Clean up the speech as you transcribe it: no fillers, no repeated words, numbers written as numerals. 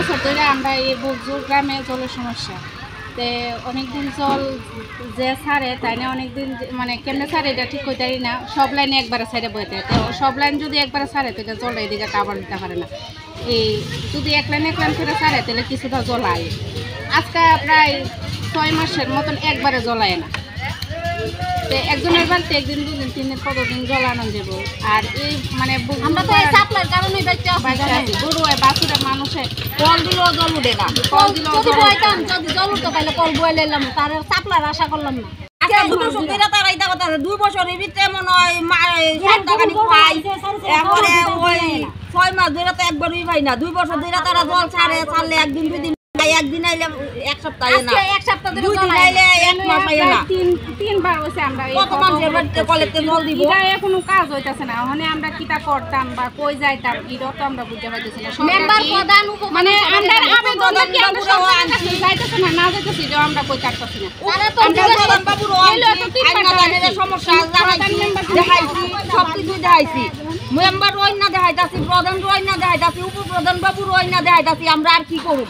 বছর ধরে আমরা এই বুকজুর গ্রামে জলের সমস্যা তে অনেকদিন জল যে ছাড়ে তাই না অনেকদিন মানে কেমনে ছাড়ে এটা ঠিক হইতে পারি না সব লাইনে একবারে সাইডে বইতে তো সব লাইন যদি একবারে ছাড়ে তো এটা জলটা এদিকে আবার দিতে পারে না এই যদি এক লাইন করে ছাড়ে তাহলে কিছুটা জল আয় আজকে প্রায় 6 মাসের মতন একবারে জল আয় না একজনের বাড়িতে একদিন 2 দিন 3 দিন কতদিন জল আনন্দ দেবো আর এই মানে আমরা তো সাপ্লাইয়ের কারণে গরু বাছুরের মানুষে কল দিলেও জল উঠে না কল দিলেও যদি জল উঠতো তাহলে কল বয়ে এলাম তার সাপ্লাইয়ের আশা করলাম না 2 বছরের ভিতরে মনে হয় 7 টাকা খাই এরপরে ওই 6 মাস ধরে তো একবারই পাই না 2 বছর ধরে তারা জল ছাড়লে একদিন 2 দিন একদিন আইলে এক সপ্তাহে না এক সপ্তাহ ধরে জল আইলে এক মাস আইলে না তিনবার হইছে আমরা কত মানুষের বাড়িতে কলেতে জল দিব এটা এখনো কাজ হইতাছে না ওখানে আমরা কিটা করতাম বা কই যাইতাম এটা তো আমরা বুঝতে পারতেছি না মেম্বার প্রধান মানে আমরা আবেদনটা কি আমরা যাইতেছে না যাইতেছি যে আমরা কই কাটতাছি না তারা তো প্রধান বাবুর আইনাদানের সমস্যা জানাইছি দেখাইছি সব কিছু দেখাইছি মেম্বার ওই না দেখাইতাছি প্রধান ওই না দেখাইতাছি উপপ্রধান বাবুর ওই না দেখাইতাছি আমরা আর কি করব